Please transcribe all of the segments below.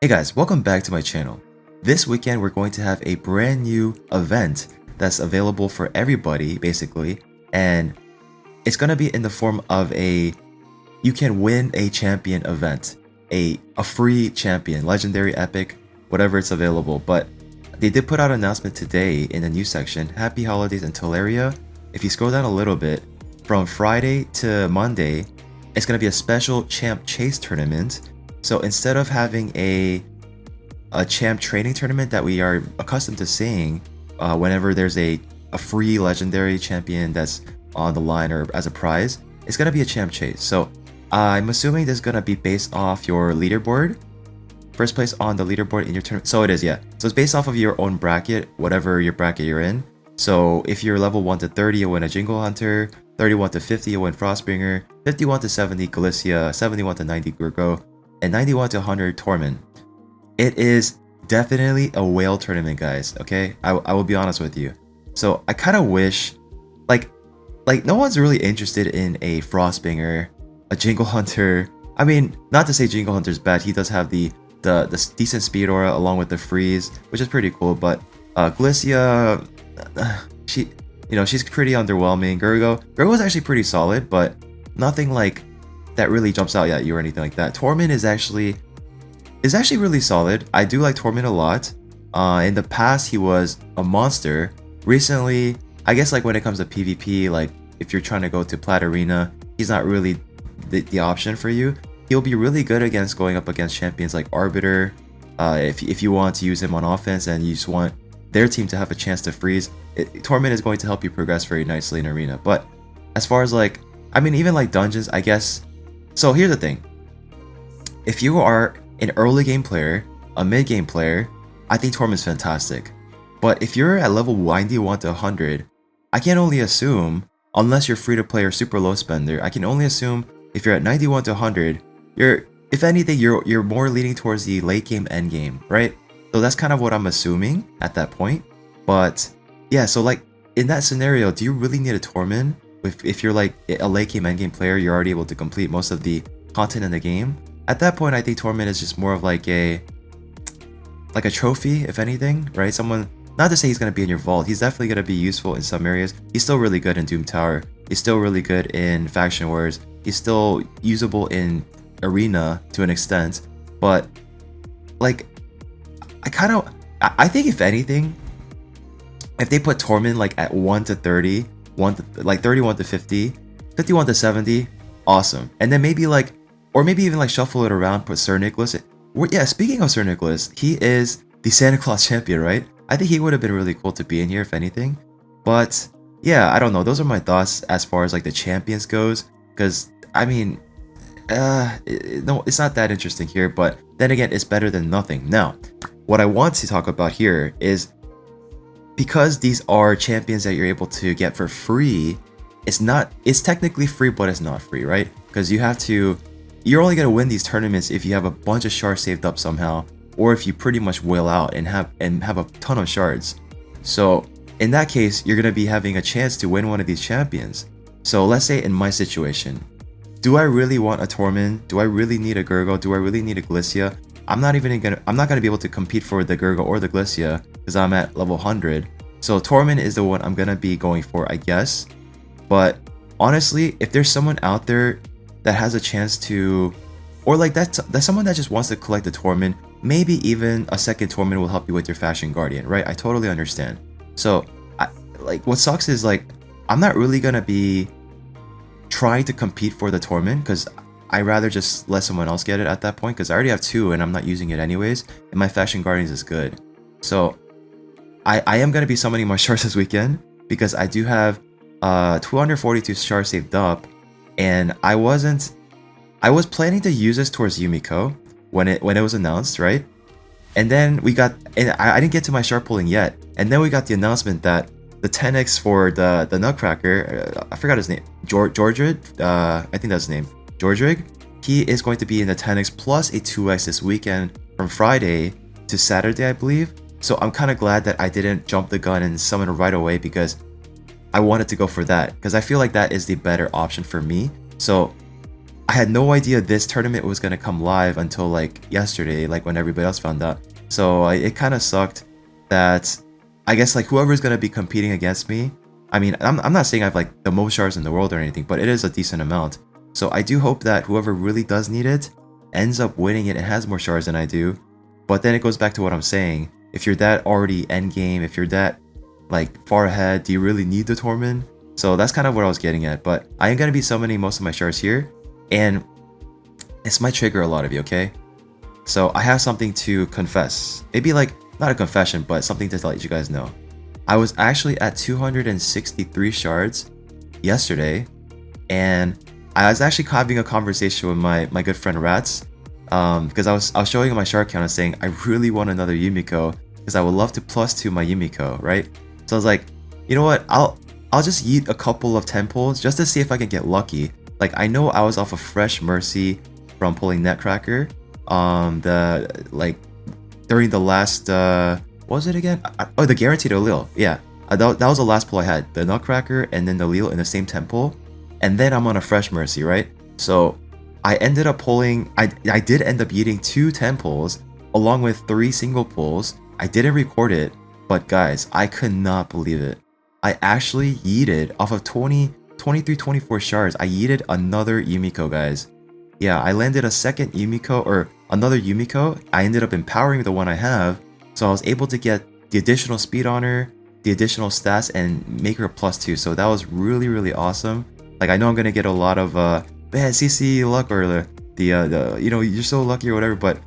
Hey guys, welcome back to my channel. This weekend we're going to have a brand new event that's available for everybody basically, and it's going to be in the form of you can win a champion event, a free champion, legendary, epic, whatever it's available. But they did put out an announcement today in the news section. Happy holidays in Teleria. If you scroll down a little bit, from Friday to Monday, it's going to be a special champ chase tournament. So instead of having a champ training tournament that we are accustomed to seeing whenever there's a free legendary champion that's on the line or as a prize, it's going to be a champ chase. So I'm assuming this is going to be based off your leaderboard. First place on the leaderboard in your tournament. So it is, yeah. So it's based off of your own bracket, whatever your bracket you're in. So if you're level 1 to 30, you'll win a Jingle Hunter. 31 to 50, you'll win Frostbringer. 51 to 70, Galicia. 71 to 90, Gurgo. And 91 to 100, Tormin. It is definitely a whale tournament, guys, okay? I will be honest with you. So I kind of wish, like no one's really interested in a Frostbringer, a Jingle Hunter. I mean, not to say Jingle Hunter's bad. He does have the decent speed aura along with the freeze, which is pretty cool. But Galicia, she's pretty underwhelming. Gurgo is actually pretty solid, but nothing like that really jumps out at you or anything like that. Tormin is actually really solid. I do like Tormin a lot. In the past, he was a monster. Recently, I guess like when it comes to PvP, like if you're trying to go to Plat Arena, he's not really the option for you. He'll be really good against going up against champions like Arbiter. If you want to use him on offense and you just want their team to have a chance to freeze, Tormin is going to help you progress very nicely in Arena. But as far as like, I mean, even like dungeons, I guess. So here's the thing. If you are an early game player, a mid game player, I think Tormin's fantastic. But if you're at level 91 to 100, I can only assume, unless you're free to play or super low spender, I can only assume if you're at 91 to 100, if anything, you're more leaning towards the late game end game, right? So that's kind of what I'm assuming at that point. But yeah, so like in that scenario, do you really need a Tormin? If you're like a late game end game player, you're already able to complete most of the content in the game. At that point, I think Tormin is just more of like a trophy, if anything, right? Someone, not to say he's going to be in your vault, he's definitely going to be useful in some areas. He's still really good in Doom Tower. He's still really good in Faction Wars. He's still usable in Arena to an extent. But like, I think if anything, if they put Tormin like at 1 to 30, 31 to 50, 51 to 70, awesome. And then maybe like, or maybe even like shuffle it around, put Sir Nicholas. Yeah, speaking of Sir Nicholas, he is the Santa Claus champion, right? I think he would have been really cool to be in here if anything. But yeah, I don't know. Those are my thoughts as far as like the champions goes. Because I mean, no, it's not that interesting here. But then again, it's better than nothing. Now, what I want to talk about here is, because these are champions that you're able to get for free, it's technically free, but it's not free, right? Because you're only going to win these tournaments if you have a bunch of shards saved up somehow, or if you pretty much whale out and have a ton of shards. So in that case, you're going to be having a chance to win one of these champions. So let's say in my situation, do I really want a Tormin? Do I really need a Gurgo? Do I really need a Galicia? I'm not going to be able to compete for the Gurgo or the Galicia because I'm at level 100. So Tormin is the one I'm going to be going for, I guess. But honestly, if there's someone out there that has a chance to, or like that's someone that just wants to collect the Tormin, maybe even a second Tormin will help you with your Fashion Guardian, right? I totally understand. So what sucks is like, I'm not really going to be trying to compete for the Tormin because I rather just let someone else get it at that point, because I already have 2 and I'm not using it anyways, and my Fashion Guardians is good. So I am going to be summoning my shards this weekend because I do have 242 shards saved up, and I was planning to use this towards Yumiko when it was announced, right? And then I didn't get to my shard pulling yet, and then we got the announcement that the 10x for the Nutcracker, I forgot his name, Georgrid, I think that's his name, Georgrid, he is going to be in the 10x plus a 2x this weekend from Friday to Saturday, I believe. So I'm kind of glad that I didn't jump the gun and summon right away, because I wanted to go for that, because I feel like that is the better option for me. So I had no idea this tournament was gonna come live until like yesterday, like when everybody else found out. So it kind of sucked that I guess like whoever's gonna be competing against me. I mean, I'm not saying I have like the most shards in the world or anything, but it is a decent amount. So I do hope that whoever really does need it ends up winning it and has more shards than I do. But then it goes back to what I'm saying. If you're that already end game, if you're that like far ahead, do you really need the Tormin? So that's kind of what I was getting at. But I am gonna be summoning most of my shards here, and this might trigger a lot of you, okay? So I have something to confess. Maybe like not a confession, but something to let you guys know. I was actually at 263 shards yesterday, and I was actually having a conversation with my good friend Rats, because I was showing him my shard count and saying I really want another Yumiko because I would love to +2 my Yumiko, right? So I was like, you know what? I'll just yeet a couple of temples just to see if I can get lucky. Like I know I was off a fresh Mercy from pulling Netcracker, during the last what was it again? Oh, the guaranteed Allele. Yeah, that was the last pull I had. The Nutcracker and then the Allele in the same temple, and then I'm on a fresh Mercy, right? So I ended up pulling. I did end up eating 2 temples along with 3 single pulls. I didn't record it, but guys, I could not believe it. I actually yeeted off of 23, 24 shards. I yeeted another Yumiko, guys. Yeah, I landed a second Yumiko, or another Yumiko. I ended up empowering the one I have, so I was able to get the additional speed on her, the additional stats, and make her a +2. So that was really, really awesome. Like I know I'm gonna get a lot of man CC luck, or the you know, you're so lucky or whatever, but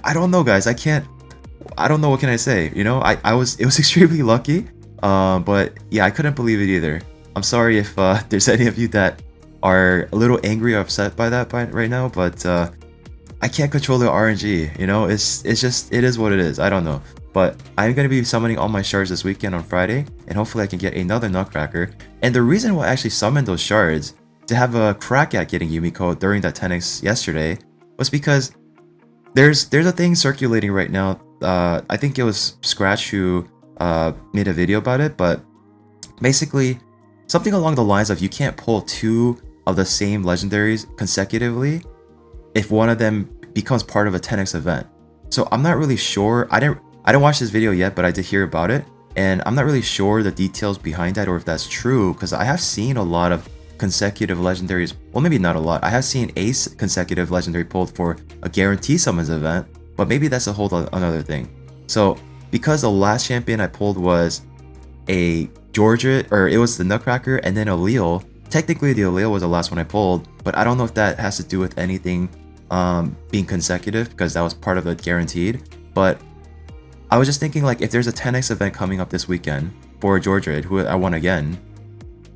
I don't know, guys. I don't know, what can I say? You know, it was extremely lucky. But yeah, I couldn't believe it either. I'm sorry if there's any of you that are a little angry or upset by that right now, but I can't control the RNG, you know. It's just, it is what it is. I don't know, but I'm gonna be summoning all my shards this weekend on Friday, and hopefully I can get another Nutcracker. And the reason why I actually summoned those shards to have a crack at getting Yumiko during that 10x yesterday was because there's a thing circulating right now. I think it was Scratch who made a video about it, but basically something along the lines of you can't pull 2 of the same legendaries consecutively if one of them becomes part of a 10x event. So I'm not really sure. I didn't watch this video yet, but I did hear about it, and I'm not really sure the details behind that or if that's true, because I have seen a lot of consecutive legendaries. Well, maybe not a lot. I have seen Ace consecutive legendary pulled for a guarantee summons event, but maybe that's a whole another thing. So because the last champion I pulled was a Georgia, or it was the Nutcracker and then a Allele. Technically the Allele was the last one I pulled, but I don't know if that has to do with anything being consecutive, because that was part of the guaranteed. But I was just thinking, like, if there's a 10x event coming up this weekend for Georgia, who I won again,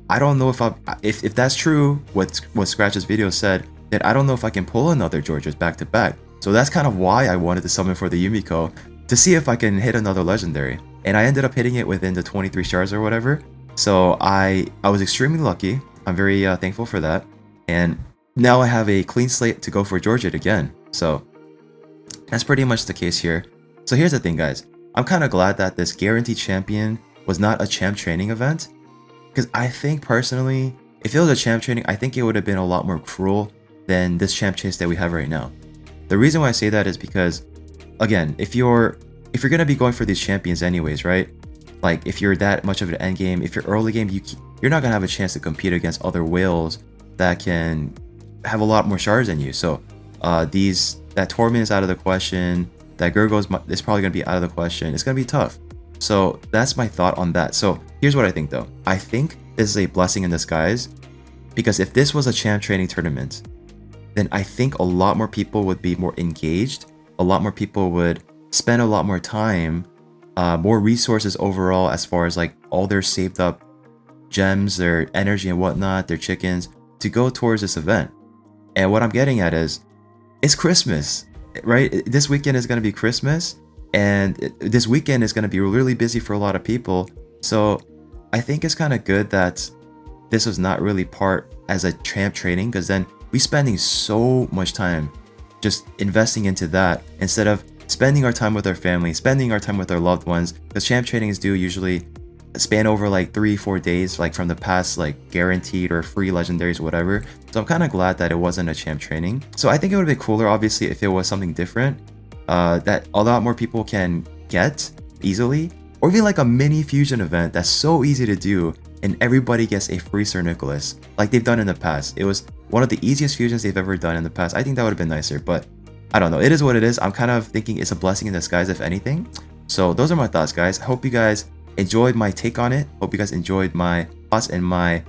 I don't know if that's true, what Scratch's video said, then I don't know if I can pull another Georgia's back to back. So that's kind of why I wanted to summon for the Yumiko, to see if I can hit another legendary. And I ended up hitting it within the 23 shards or whatever. So I was extremely lucky. I'm very thankful for that. And now I have a clean slate to go for Georgia again. So that's pretty much the case here. So here's the thing, guys. I'm kind of glad that this guaranteed champion was not a champ training event, because I think personally, if it was a champ training, I think it would have been a lot more cruel than this champ chase that we have right now. The reason why I say that is because, again, if you're gonna be going for these champions anyways, right? Like if you're that much of an end game, if you're early game, you're not gonna have a chance to compete against other whales that can have a lot more shards than you. So that Tormin is out of the question. That Gurgo is probably gonna be out of the question. It's gonna be tough. So that's my thought on that. So here's what I think though. I think this is a blessing in disguise, because if this was a champ training tournament, then I think a lot more people would be more engaged. A lot more people would spend a lot more time, more resources overall, as far as like all their saved up gems, their energy and whatnot, their chickens, to go towards this event. And what I'm getting at is, it's Christmas, right? This weekend is going to be Christmas, and this weekend is going to be really busy for a lot of people. So I think it's kind of good that this was not really part as a champ training, because then we spending so much time just investing into that instead of spending our time with our family, spending our time with our loved ones, because champ trainings do usually span over like 3-4 days, like from the past like guaranteed or free legendaries, whatever. So I'm kind of glad that it wasn't a champ training. So I think it would have been cooler, obviously, if it was something different that a lot more people can get easily, or even like a mini fusion event that's so easy to do and everybody gets a free Sir Nicholas like they've done in the past. It was one of the easiest fusions they've ever done in the past. I think that would have been nicer, but I don't know. It is what it is. I'm kind of thinking it's a blessing in disguise, if anything. So those are my thoughts, guys. I hope you guys enjoyed my take on it. Hope you guys enjoyed my thoughts and my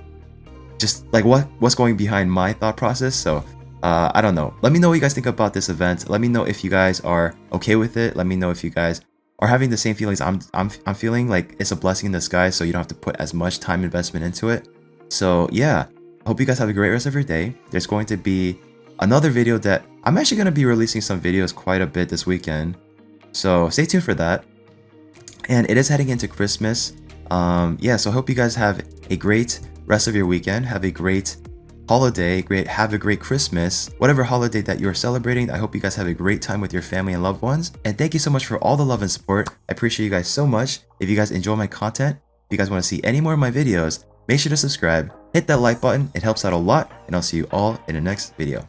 just like what's going behind my thought process. So I don't know. Let me know what you guys think about this event. Let me know if you guys are okay with it. Let me know if you guys are having the same feelings I'm feeling, like it's a blessing in disguise, so you don't have to put as much time investment into it. So yeah, I hope you guys have a great rest of your day. There's going to be another video that I'm actually going to be releasing some videos quite a bit this weekend. So stay tuned for that. And it is heading into Christmas. Yeah, so I hope you guys have a great rest of your weekend. Have a great holiday, have a great Christmas, whatever holiday that you're celebrating. I hope you guys have a great time with your family and loved ones. And thank you so much for all the love and support. I appreciate you guys so much. If you guys enjoy my content, if you guys want to see any more of my videos, make sure to subscribe, hit that like button. It helps out a lot, and I'll see you all in the next video.